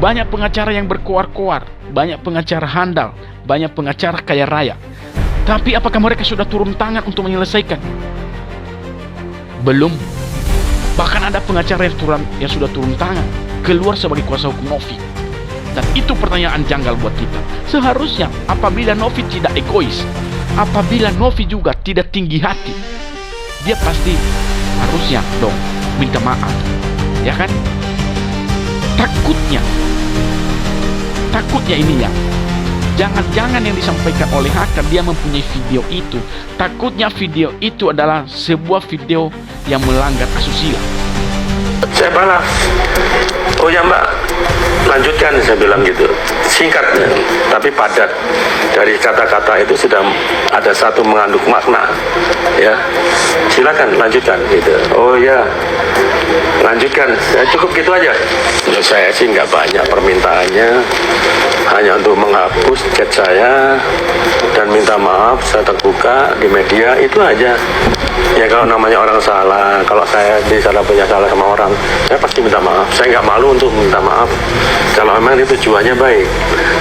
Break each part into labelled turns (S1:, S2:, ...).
S1: Banyak pengacara yang berkoar-koar, banyak pengacara handal, banyak pengacara kaya raya. Tapi apakah mereka sudah turun tangan untuk menyelesaikan? Belum. Bahkan ada pengacara yang sudah turun tangan, keluar sebagai kuasa hukum Novi. Dan itu pertanyaan janggal buat kita. Seharusnya apabila Novi tidak egois, apabila Novi juga tidak tinggi hati, dia pasti harusnya dong minta maaf, ya kan? Takutnya ini ya, jangan-jangan yang disampaikan oleh Haka dia mempunyai video itu. Takutnya video itu adalah sebuah video yang melanggar asusila.
S2: Saya balas, oh ya mbak, lanjutkan, saya bilang gitu, singkat tapi padat. Dari kata-kata itu sudah ada satu mengandung makna, ya silakan lanjutkan gitu. Oh ya, lanjutkan, ya, cukup gitu aja. Menurut saya sih nggak banyak permintaannya, hanya untuk menghapus chat saya dan minta maaf saya terbuka di media, itu aja. Ya kalau namanya orang salah, kalau saya punya salah sama orang, saya pasti minta maaf. Saya nggak malu untuk minta maaf kalau memang itu tujuannya baik.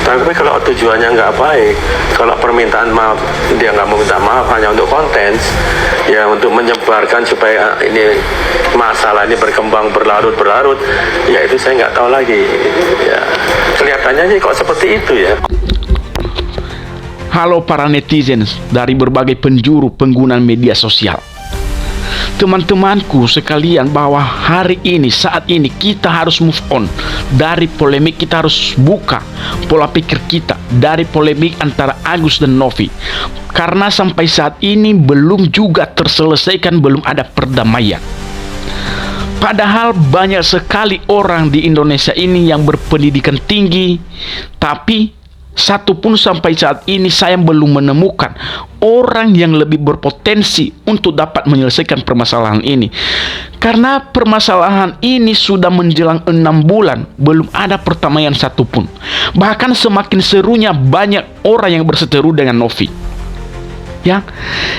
S2: Tapi kalau tujuannya nggak baik, kalau permintaan maaf dia nggak mau minta maaf hanya untuk konten, ya untuk menyebarkan supaya ini masalah ini berkembang berlarut-berlarut, ya itu saya nggak tahu lagi. Ya kelihatannya sih kok seperti itu ya.
S1: Halo para netizens dari berbagai penjuru penggunaan media sosial. Teman-temanku sekalian, bahwa hari ini, saat ini kita harus move on dari polemik. Kita harus buka pola pikir kita dari polemik antara Agus dan Novi, karena sampai saat ini belum juga terselesaikan, belum ada perdamaian. Padahal banyak sekali orang di Indonesia ini yang berpendidikan tinggi, tapi satu pun sampai saat ini saya belum menemukan orang yang lebih berpotensi untuk dapat menyelesaikan permasalahan ini. Karena permasalahan ini sudah menjelang 6 bulan belum ada perdamaian satupun. Bahkan semakin serunya banyak orang yang berseteru dengan Novi. Ya,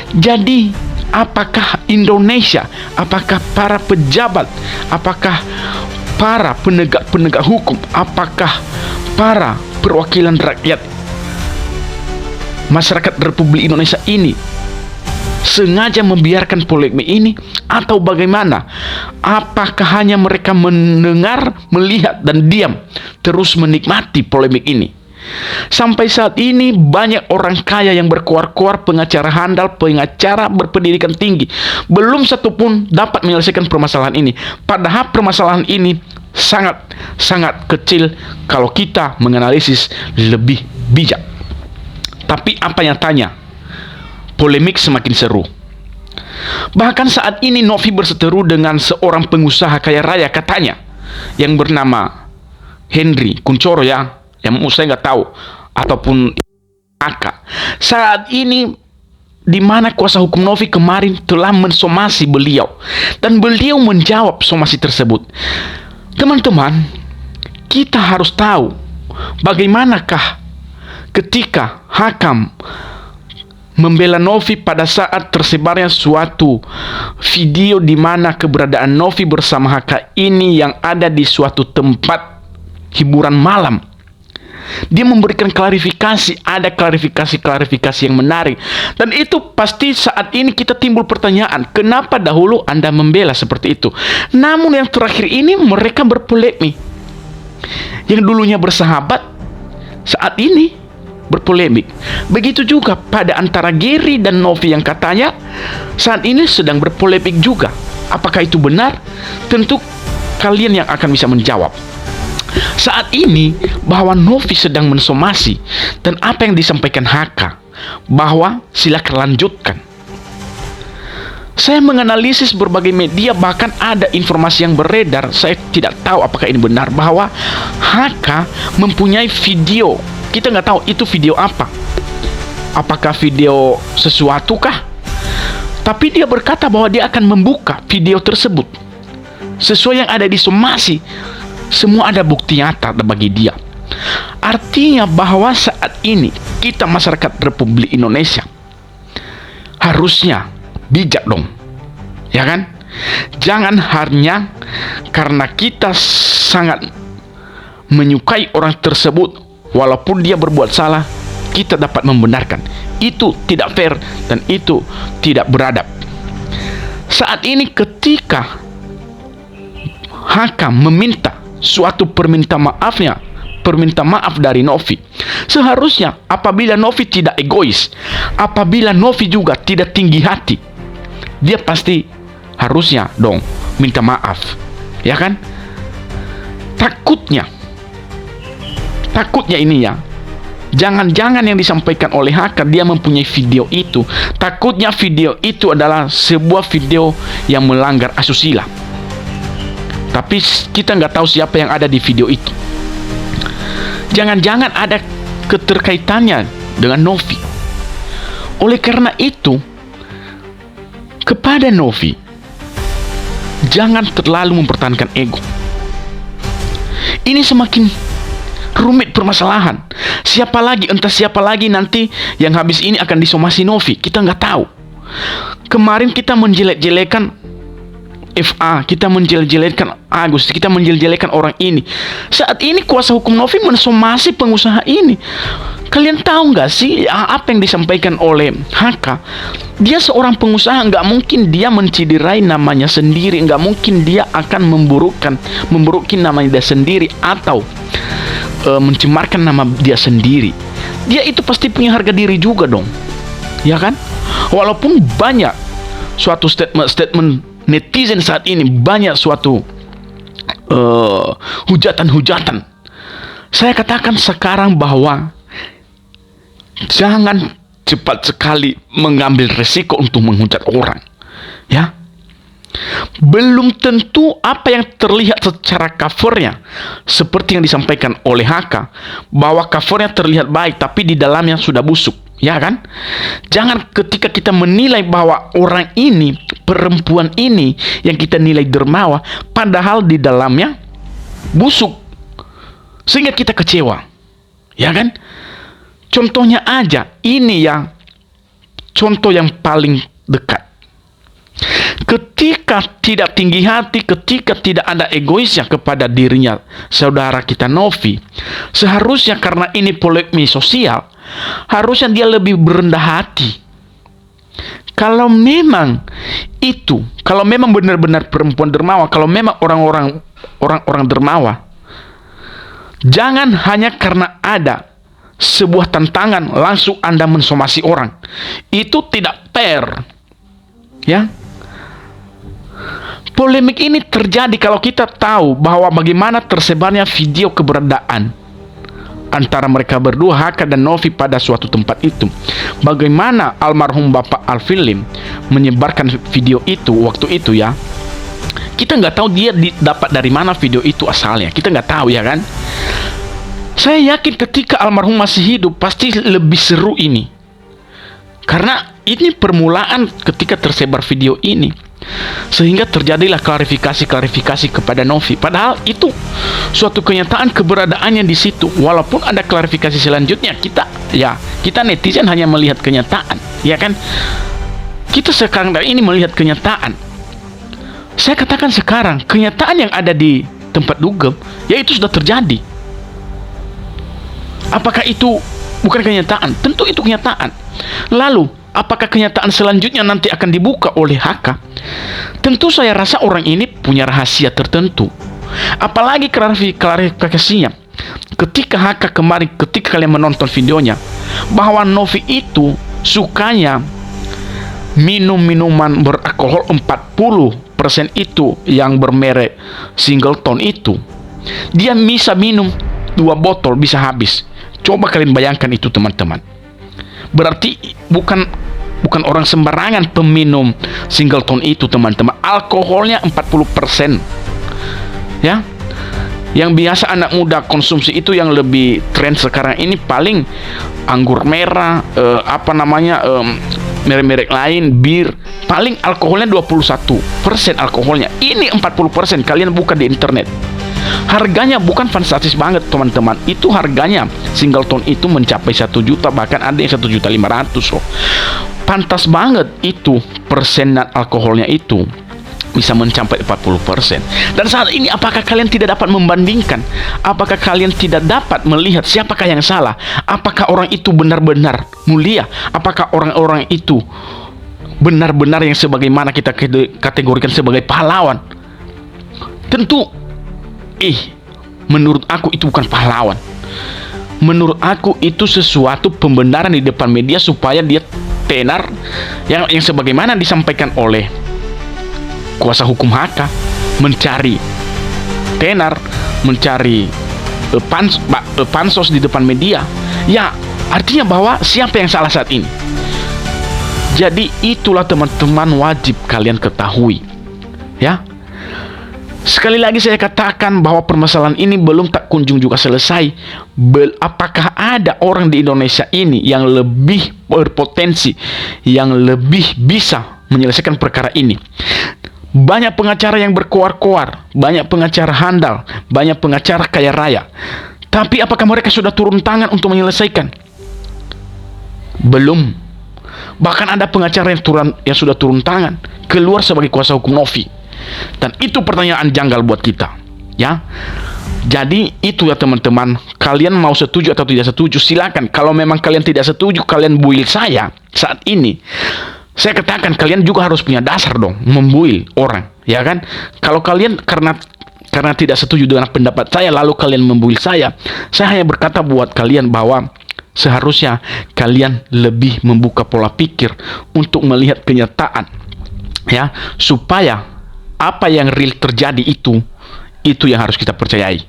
S1: jadi apakah Indonesia, apakah para pejabat, apakah para penegak hukum, apakah para perwakilan rakyat masyarakat Republik Indonesia ini sengaja membiarkan polemik ini atau bagaimana? Apakah hanya mereka mendengar, melihat dan diam terus menikmati polemik ini? Sampai saat ini banyak orang kaya yang berkoar-koar, pengacara handal, pengacara berpendidikan tinggi, belum satupun dapat menyelesaikan permasalahan ini. Padahal permasalahan ini sangat kecil kalau kita menganalisis lebih bijak. Tapi apa yang tanya, polemik semakin seru. Bahkan saat ini Novi berseteru dengan seorang pengusaha kaya raya katanya, yang bernama Henry Kunchoro, ya, yang saya nggak tahu, ataupun Aka. Saat ini di mana kuasa hukum Novi kemarin telah mensomasi beliau, dan beliau menjawab somasi tersebut. Teman-teman, kita harus tahu bagaimanakah ketika Hakam membela Novi pada saat tersebarnya suatu video di mana keberadaan Novi bersama Haka ini yang ada di suatu tempat hiburan malam. Dia memberikan klarifikasi, ada klarifikasi yang menarik. Dan itu pasti saat ini kita timbul pertanyaan, kenapa dahulu Anda membela seperti itu? Namun yang terakhir ini mereka berpolemik. Yang dulunya bersahabat, saat ini berpolemik. Begitu juga pada antara Gary dan Novi yang katanya saat ini sedang berpolemik juga. Apakah itu benar? Tentu kalian yang akan bisa menjawab. Saat ini bahwa Novi sedang mensomasi, dan apa yang disampaikan Haka bahwa silakan lanjutkan. Saya menganalisis berbagai media, bahkan ada informasi yang beredar, saya tidak tahu apakah ini benar, bahwa Haka mempunyai video. Kita nggak tahu itu video apa. Apakah video sesuatu kah? Tapi dia berkata bahwa dia akan membuka video tersebut sesuai yang ada di somasi. Semua ada bukti nyata bagi dia. Artinya bahwa saat ini kita masyarakat Republik Indonesia harusnya bijak dong, ya kan? Jangan hanya karena kita sangat menyukai orang tersebut walaupun dia berbuat salah, kita dapat membenarkan. Itu tidak fair dan itu tidak beradab. Saat ini ketika Haka meminta suatu perminta maaf dari Novi, seharusnya apabila Novi tidak egois, apabila Novi juga tidak tinggi hati, dia pasti harusnya dong minta maaf, ya kan? Takutnya ini ya, jangan-jangan yang disampaikan oleh Haka, dia mempunyai video itu. Takutnya video itu adalah sebuah video yang melanggar asusila. Tapi kita nggak tahu siapa yang ada di video itu. Jangan-jangan ada keterkaitannya dengan Novi. Oleh karena itu, kepada Novi, jangan terlalu mempertahankan ego. Ini semakin rumit permasalahan. Entah siapa lagi nanti yang habis ini akan disomasi Novi. Kita nggak tahu. Kemarin kita menjelek-jelekan FA, kita menjelek-jelekan Agus, kita menjelek-jelekan orang ini. Saat ini kuasa hukum Novi mensomasi pengusaha ini. Kalian tahu nggak sih apa yang disampaikan oleh Haka? Dia seorang pengusaha, nggak mungkin dia menciderai namanya sendiri, nggak mungkin dia akan memburukkan namanya dia sendiri atau mencemarkan nama dia sendiri. Dia itu pasti punya harga diri juga dong, ya kan? Walaupun banyak suatu statement netizen saat ini, banyak suatu hujatan-hujatan. Saya katakan sekarang bahwa jangan cepat sekali mengambil resiko untuk menghujat orang, ya. Belum tentu apa yang terlihat secara covernya seperti yang disampaikan oleh Haka, bahwa covernya terlihat baik tapi di dalamnya sudah busuk, ya kan? Jangan ketika kita menilai bahwa orang ini, perempuan ini yang kita nilai dermawan, padahal di dalamnya busuk, sehingga kita kecewa, ya kan? Contohnya aja, ini yang contoh yang paling dekat. Ketika tidak tinggi hati, ketika tidak ada egoisnya kepada dirinya saudara kita Novi, seharusnya karena ini polemik sosial, harusnya dia lebih berendah hati. Kalau memang benar-benar perempuan dermawan, kalau memang orang dermawan, jangan hanya karena ada sebuah tantangan langsung Anda mensomasi orang. Itu tidak fair, ya. Polemik ini terjadi kalau kita tahu bahwa bagaimana tersebarnya video keberadaan antara mereka berdua, Haka dan Novi, pada suatu tempat itu. Bagaimana almarhum Bapak Alfilim menyebarkan video itu waktu itu, ya. Kita nggak tahu dia dapat dari mana video itu asalnya. Kita nggak tahu, ya kan. Saya yakin ketika almarhum masih hidup pasti lebih seru ini, karena ini permulaan ketika tersebar video ini, sehingga terjadilah klarifikasi kepada Novi. Padahal itu suatu kenyataan keberadaannya di situ. Walaupun ada klarifikasi selanjutnya, kita netizen hanya melihat kenyataan, ya kan? Kita sekarang ini melihat kenyataan. Saya katakan sekarang kenyataan yang ada di tempat dugem, yaitu sudah terjadi. Apakah itu bukan kenyataan? Tentu itu kenyataan. Lalu apakah kenyataan selanjutnya nanti akan dibuka oleh Haka? Tentu saya rasa orang ini punya rahasia tertentu. Apalagi klarifikasinya ketika Haka kemarin, ketika kalian menonton videonya, bahwa Novi itu sukanya minum minuman beralkohol 40% itu yang bermerek Singleton itu. Dia bisa minum 2 botol bisa habis. Coba kalian bayangkan itu, teman-teman. Berarti bukan orang sembarangan peminum Singleton itu, teman-teman. Alkoholnya 40%. Ya. Yang biasa anak muda konsumsi itu yang lebih tren sekarang ini paling anggur merah, merek-merek lain, bir. Paling alkoholnya 21% alkoholnya. Ini 40%. Kalian buka di internet. Harganya bukan fantastis banget, teman-teman. Itu harganya Singleton itu mencapai 1 juta, bahkan ada yang 1.500.000 loh. Pantas banget itu persenan alkoholnya itu. bisa mencapai 40%. Dan saat ini apakah kalian tidak dapat membandingkan? Apakah kalian tidak dapat melihat siapakah yang salah? Apakah orang itu benar-benar mulia? Apakah orang-orang itu benar-benar yang sebagaimana kita kategorikan sebagai pahlawan? Tentu menurut aku itu bukan pahlawan. Menurut aku itu sesuatu pembenaran di depan media supaya dia tenar yang sebagaimana disampaikan oleh kuasa hukum HK, mencari tenar, mencari pansos di depan media. Ya, artinya bahwa siapa yang salah saat ini. Jadi itulah teman-teman wajib kalian ketahui. Ya. Sekali lagi saya katakan bahwa permasalahan ini belum tak kunjung juga selesai. Apakah ada orang di Indonesia ini yang lebih berpotensi, yang lebih bisa menyelesaikan perkara ini? Banyak pengacara yang berkoar-koar, banyak pengacara handal, banyak pengacara kaya raya. Tapi apakah mereka sudah turun tangan untuk menyelesaikan? Belum. Bahkan ada pengacara yang sudah turun tangan keluar sebagai kuasa hukum Novi. Dan itu pertanyaan janggal buat kita, ya. Jadi itu ya teman-teman, kalian mau setuju atau tidak setuju silakan. Kalau memang kalian tidak setuju, kalian buil saya saat ini. Saya katakan kalian juga harus punya dasar dong membuil orang, ya kan? Kalau kalian karena tidak setuju dengan pendapat saya lalu kalian membuil saya hanya berkata buat kalian bahwa seharusnya kalian lebih membuka pola pikir untuk melihat kenyataan, ya, supaya apa yang real terjadi itu yang harus kita percayai,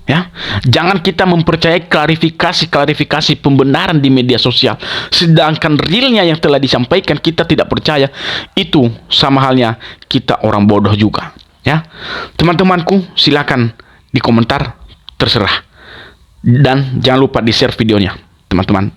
S1: ya. Jangan kita mempercayai klarifikasi pembenaran di media sosial, sedangkan realnya yang telah disampaikan kita tidak percaya. Itu sama halnya kita orang bodoh juga, ya. Teman-temanku, silakan di komentar, terserah. Dan jangan lupa di share videonya, teman-teman.